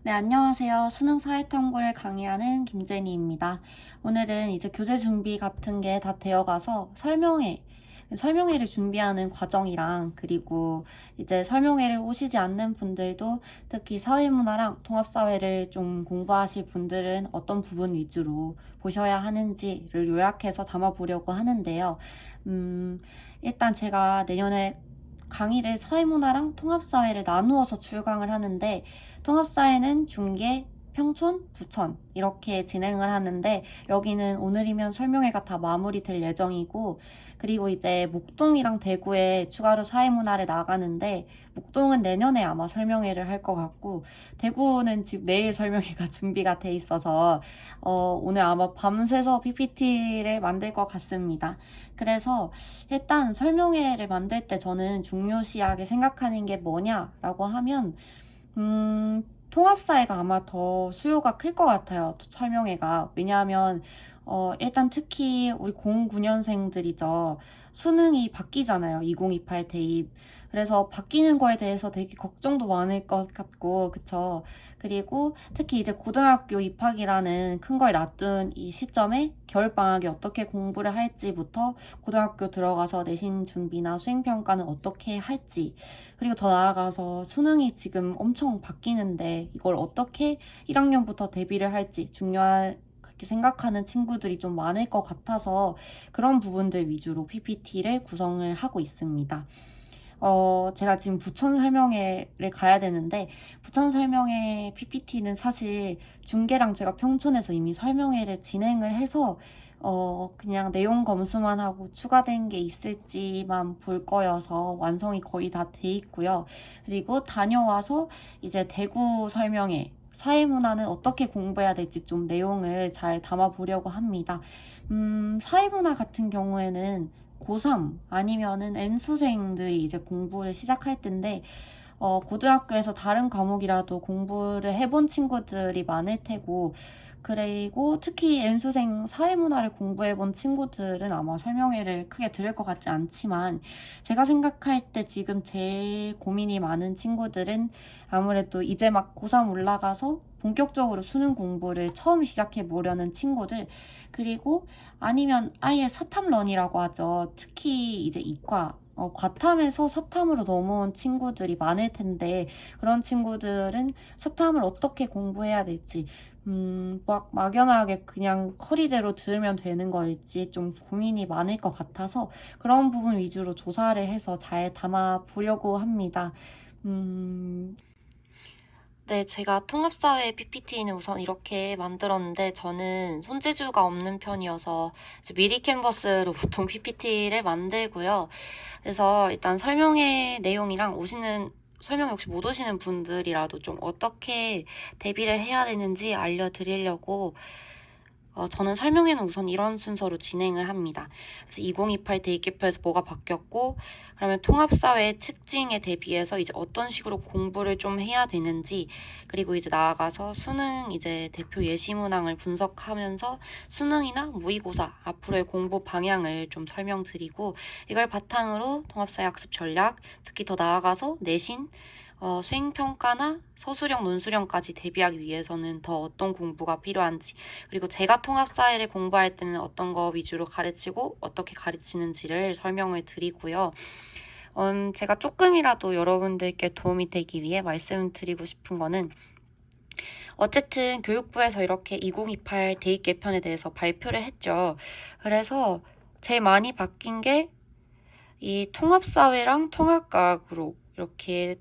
네, 안녕하세요. 수능 사회탐구를 강의하는 김제니입니다. 오늘은 이제 교재 준비 같은 게 다 되어가서 설명회를 준비하는 과정이랑 그리고 이제 설명회를 오시지 않는 분들도 특히 사회문화랑 통합사회를 좀 공부하실 분들은 어떤 부분 위주로 보셔야 하는지를 요약해서 담아보려고 하는데요. 일단 제가 내년에 강의를 사회문화랑 통합사회를 나누어서 출강을 하는데 통합사회는 중계, 평촌, 부천 이렇게 진행을 하는데 여기는 오늘이면 설명회가 다 마무리될 예정이고 그리고 이제 목동이랑 대구에 추가로 사회문화를 나가는데 목동은 내년에 아마 설명회를 할 것 같고 대구는 지금 내일 설명회가 준비가 돼 있어서 오늘 아마 밤새서 PPT를 만들 것 같습니다. 그래서 일단 설명회를 만들 때 저는 중요시하게 생각하는 게 뭐냐라고 하면 통합사회가 아마 더 수요가 클 것 같아요. 설명회가. 왜냐하면, 일단 특히 우리 09년생들이죠. 수능이 바뀌잖아요. 2028 대입. 그래서 바뀌는 거에 대해서 되게 걱정도 많을 것 같고, 그쵸. 그리고 특히 이제 고등학교 입학이라는 큰 걸 놔둔 이 시점에 겨울방학에 어떻게 공부를 할지부터 고등학교 들어가서 내신 준비나 수행평가는 어떻게 할지, 그리고 더 나아가서 수능이 지금 엄청 바뀌는데 이걸 어떻게 1학년부터 대비를 할지 그렇게 생각하는 친구들이 좀 많을 것 같아서 그런 부분들 위주로 PPT를 구성을 하고 있습니다. 제가 지금 부천 설명회를 가야 되는데, 부천 설명회 PPT는 사실 중계랑 제가 평촌에서 이미 설명회를 진행을 해서, 그냥 내용 검수만 하고 추가된 게 있을지만 볼 거여서 완성이 거의 다 돼 있고요. 그리고 다녀와서 이제 대구 설명회, 사회문화는 어떻게 공부해야 될지 좀 내용을 잘 담아보려고 합니다. 사회문화 같은 경우에는 고3 아니면은 N수생들이 이제 공부를 시작할 텐데, 고등학교에서 다른 과목이라도 공부를 해본 친구들이 많을 테고, 그리고 특히 N수생 사회문화를 공부해본 친구들은 아마 설명회를 크게 들을 것 같지 않지만, 제가 생각할 때 지금 제일 고민이 많은 친구들은 아무래도 이제 막 고3 올라가서 본격적으로 수능 공부를 처음 시작해 보려는 친구들, 그리고 아니면 아예 사탐런이라고 하죠. 특히 이제 이과, 과탐에서 사탐으로 넘어온 친구들이 많을 텐데, 그런 친구들은 사탐을 어떻게 공부해야 될지, 막 막연하게 그냥 커리대로 들으면 되는 걸지 좀 고민이 많을 것 같아서 그런 부분 위주로 조사를 해서 잘 담아 보려고 합니다. 네, 제가 통합사회 PPT는 우선 이렇게 만들었는데 저는 손재주가 없는 편이어서 이제 미리 캔버스로 보통 PPT를 만들고요. 그래서 일단 설명회 내용이랑 설명 혹시 못 오시는 분들이라도 좀 어떻게 대비를 해야 되는지 알려드리려고 저는 설명회는 우선 이런 순서로 진행을 합니다. 그래서 2028 대입개표에서 뭐가 바뀌었고, 그러면 통합사회의 특징에 대비해서 이제 어떤 식으로 공부를 좀 해야 되는지, 그리고 이제 나아가서 수능 이제 대표 예시 문항을 분석하면서 수능이나 모의고사 앞으로의 공부 방향을 좀 설명드리고, 이걸 바탕으로 통합사회 학습 전략, 특히 더 나아가서 내신, 수행평가나 서술형, 논술형까지 대비하기 위해서는 더 어떤 공부가 필요한지, 그리고 제가 통합사회를 공부할 때는 어떤 거 위주로 가르치고 어떻게 가르치는지를 설명을 드리고요. 제가 조금이라도 여러분들께 도움이 되기 위해 말씀드리고 싶은 거는 어쨌든 교육부에서 이렇게 2028 대입 개편에 대해서 발표를 했죠. 그래서 제일 많이 바뀐 게 이 통합사회랑 통합과학으로 이렇게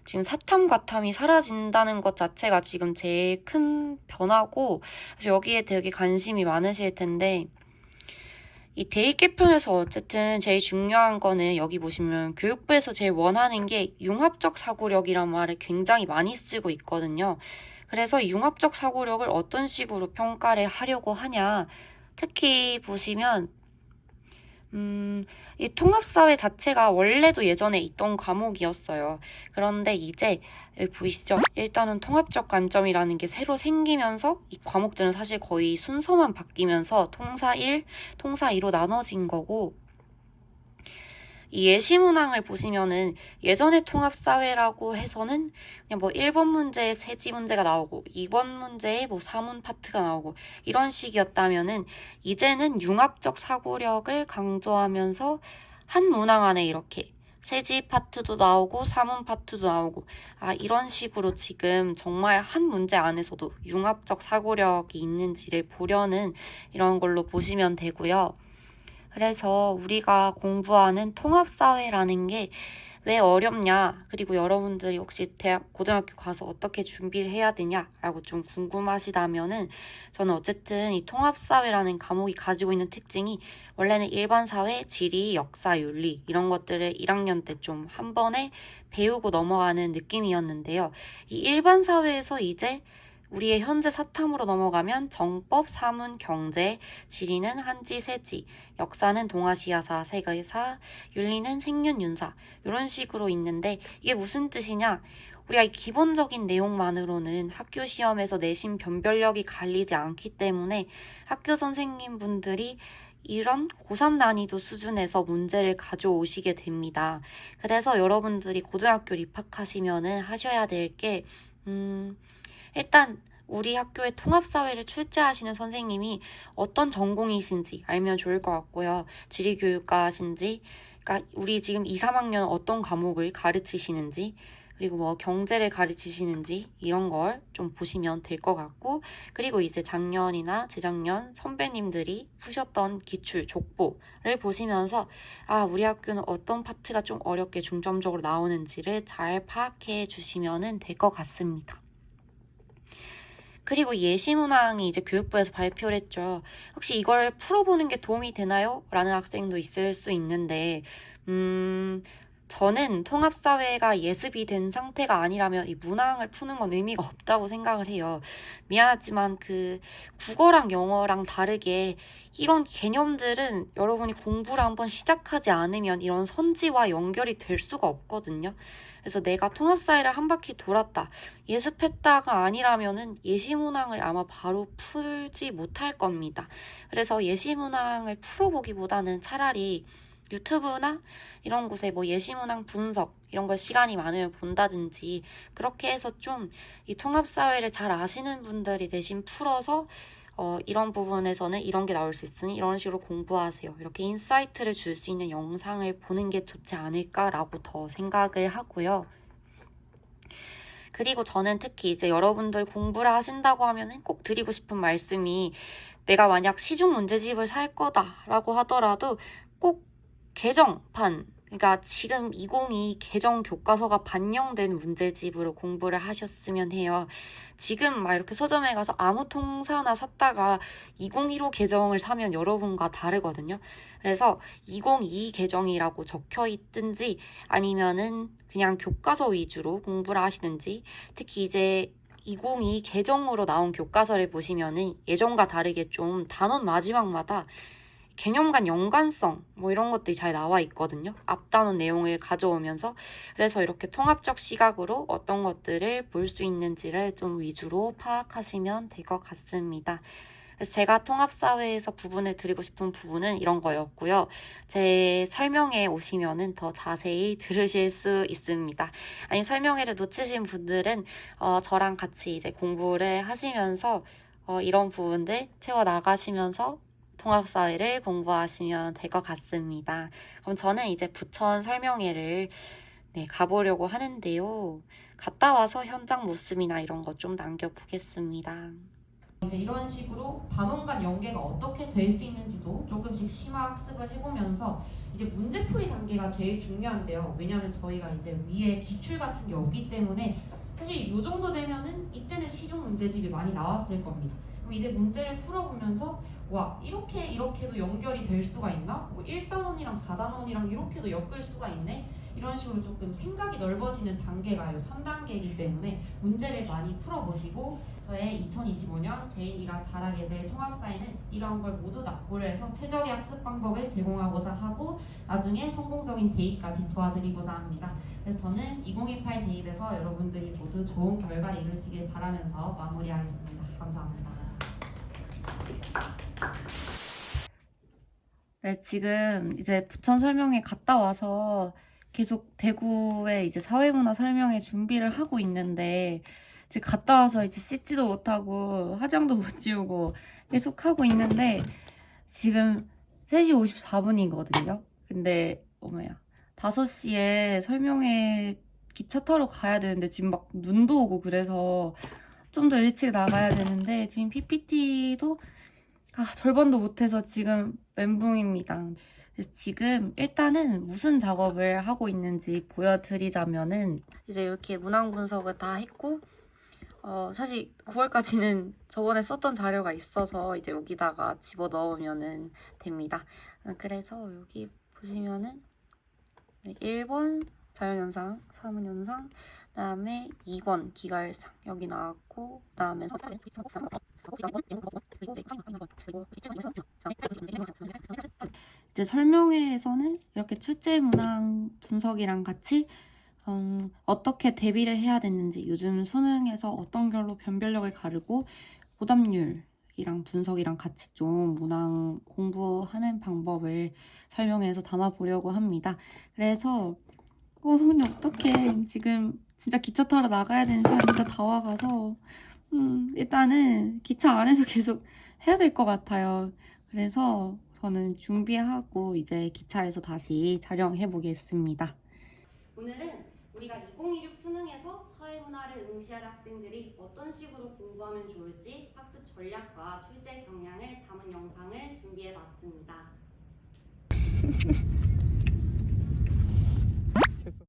지금 사탐, 과탐이 사라진다는 것 자체가 지금 제일 큰 변화고, 그래서 여기에 되게 관심이 많으실 텐데, 이 대입 개편에서 어쨌든 제일 중요한 거는 여기 보시면 교육부에서 제일 원하는 게 융합적 사고력이란 말을 굉장히 많이 쓰고 있거든요. 그래서 융합적 사고력을 어떤 식으로 평가를 하려고 하냐. 특히 보시면 이 통합사회 자체가 원래도 예전에 있던 과목이었어요. 그런데 이제 여기 보이시죠? 일단은 통합적 관점이라는 게 새로 생기면서 이 과목들은 사실 거의 순서만 바뀌면서 통사 1, 통사 2로 나눠진 거고, 이 예시문항을 보시면은 예전에 통합사회라고 해서는 그냥 뭐 1번 문제에 세지 문제가 나오고 2번 문제에 뭐 사문 파트가 나오고 이런 식이었다면은 이제는 융합적 사고력을 강조하면서 한 문항 안에 이렇게 세지 파트도 나오고 사문 파트도 나오고 이런 식으로 지금 정말 한 문제 안에서도 융합적 사고력이 있는지를 보려는 이런 걸로 보시면 되고요. 그래서 우리가 공부하는 통합사회라는 게 왜 어렵냐, 그리고 여러분들이 혹시 고등학교 가서 어떻게 준비를 해야 되냐라고 좀 궁금하시다면은 저는 어쨌든 이 통합사회라는 과목이 가지고 있는 특징이 원래는 일반사회, 지리, 역사, 윤리 이런 것들을 1학년 때 좀 한 번에 배우고 넘어가는 느낌이었는데요. 이 일반사회에서 이제 우리의 현재 사탐으로 넘어가면 정법, 사문, 경제, 지리는 한지, 세지, 역사는 동아시아사, 세계사, 윤리는 생윤윤사 이런 식으로 있는데 이게 무슨 뜻이냐? 우리가 이 기본적인 내용만으로는 학교 시험에서 내신 변별력이 갈리지 않기 때문에 학교 선생님분들이 이런 고3 난이도 수준에서 문제를 가져오시게 됩니다. 그래서 여러분들이 고등학교를 입학하시면은 하셔야 될 게 일단 우리 학교의 통합사회를 출제하시는 선생님이 어떤 전공이신지 알면 좋을 것 같고요. 지리교육과신지, 그러니까 우리 지금 2, 3학년 어떤 과목을 가르치시는지, 그리고 뭐 경제를 가르치시는지 이런 걸 좀 보시면 될 것 같고, 그리고 이제 작년이나 재작년 선배님들이 푸셨던 기출, 족보를 보시면서 우리 학교는 어떤 파트가 좀 어렵게 중점적으로 나오는지를 잘 파악해 주시면 될 것 같습니다. 그리고 예시문항이 이제 교육부에서 발표를 했죠. 혹시 이걸 풀어보는 게 도움이 되나요? 라는 학생도 있을 수 있는데, 저는 통합사회가 예습이 된 상태가 아니라면 이 문항을 푸는 건 의미가 없다고 생각을 해요. 미안하지만 국어랑 영어랑 다르게 이런 개념들은 여러분이 공부를 한번 시작하지 않으면 이런 선지와 연결이 될 수가 없거든요. 그래서 내가 통합사회를 한 바퀴 돌았다, 예습했다가 아니라면은 예시문항을 아마 바로 풀지 못할 겁니다. 그래서 예시문항을 풀어보기보다는 차라리 유튜브나 이런 곳에 뭐 예시문항 분석 이런 걸 시간이 많으면 본다든지 그렇게 해서 좀 이 통합사회를 잘 아시는 분들이 대신 풀어서 이런 부분에서는 이런 게 나올 수 있으니 이런 식으로 공부하세요. 이렇게 인사이트를 줄 수 있는 영상을 보는 게 좋지 않을까라고 더 생각을 하고요. 그리고 저는 특히 이제 여러분들 공부를 하신다고 하면 꼭 드리고 싶은 말씀이 내가 만약 시중 문제집을 살 거다라고 하더라도 꼭 개정판, 그러니까 지금 2022 개정 교과서가 반영된 문제집으로 공부를 하셨으면 해요. 지금 막 이렇게 서점에 가서 아무 통사나 샀다가 2015 개정을 사면 여러분과 다르거든요. 그래서 2022 개정이라고 적혀 있든지 아니면은 그냥 교과서 위주로 공부를 하시든지, 특히 이제 2022 개정으로 나온 교과서를 보시면은 예전과 다르게 좀 단원 마지막마다 개념 간 연관성 뭐 이런 것들이 잘 나와 있거든요. 앞단원 내용을 가져오면서. 그래서 이렇게 통합적 시각으로 어떤 것들을 볼 수 있는지를 좀 위주로 파악하시면 될 것 같습니다. 그래서 제가 통합사회에서 부분을 드리고 싶은 부분은 이런 거였고요. 제 설명회에 오시면은 더 자세히 들으실 수 있습니다. 아니, 설명회를 놓치신 분들은 저랑 같이 이제 공부를 하시면서 이런 부분들 채워 나가시면서 통합사회를 공부하시면 될 것 같습니다. 그럼 저는 이제 부천 설명회를 가보려고 하는데요. 갔다 와서 현장 모습이나 이런 거 좀 남겨보겠습니다. 이제 이런 식으로 단원 간 연계가 어떻게 될 수 있는지도 조금씩 심화 학습을 해보면서 이제 문제풀이 단계가 제일 중요한데요. 왜냐하면 저희가 이제 위에 기출 같은 게 없기 때문에 사실 이 정도 되면은 이때는 시중 문제집이 많이 나왔을 겁니다. 그럼 이제 문제를 풀어보면서 와, 이렇게도 연결이 될 수가 있나? 뭐 1단원이랑 4단원이랑 이렇게도 엮을 수가 있네? 이런 식으로 조금 생각이 넓어지는 단계가 이 3단계이기 때문에 문제를 많이 풀어보시고 저의 2025년 제인이가 잘하게 될 통합사회는 이런 걸 모두 다 고려해서 최적의 학습 방법을 제공하고자 하고 나중에 성공적인 대입까지 도와드리고자 합니다. 그래서 저는 2028 대입에서 여러분들이 모두 좋은 결과를 이루시길 바라면서 마무리하겠습니다. 감사합니다. 네, 지금 이제 부천 설명회 갔다 와서 계속 대구에 이제 사회문화 설명회 준비를 하고 있는데, 이제 갔다 와서 이제 씻지도 못하고 화장도 못 지우고 계속 하고 있는데, 지금 3시 54분이거든요. 근데, 어머야, 5시에 설명회 기차 타러 가야 되는데, 지금 막 눈도 오고 그래서 좀 더 일찍 나가야 되는데, 지금 PPT도 절반도 못해서 지금 멘붕입니다. 그래서 지금 일단은 무슨 작업을 하고 있는지 보여드리자면은 이제 이렇게 문항 분석을 다 했고 사실 9월까지는 저번에 썼던 자료가 있어서 이제 여기다가 집어 넣으면 됩니다. 그래서 여기 보시면은 1번 자연현상, 사문현상, 그다음에 2번 기가일상 여기 나왔고, 그다음에 이제 설명회에서는 이렇게 출제 문항 분석이랑 같이 어떻게 대비를 해야 됐는지, 요즘 수능에서 어떤 결로 변별력을 가르고 오답률이랑 분석이랑 같이 좀 문항 공부하는 방법을 설명회에서 담아보려고 합니다. 그래서 근데 어떡해. 지금 진짜 기차 타러 나가야 되는 시간 진짜 다 와가서 일단은 기차 안에서 계속 해야 될 것 같아요. 그래서 저는 준비하고 이제 기차에서 다시 촬영해 보겠습니다. 오늘은 우리가 2016 수능에서 사회문화를 응시할 학생들이 어떤 식으로 공부하면 좋을지 학습 전략과 출제 경향을 담은 영상을 준비해 봤습니다.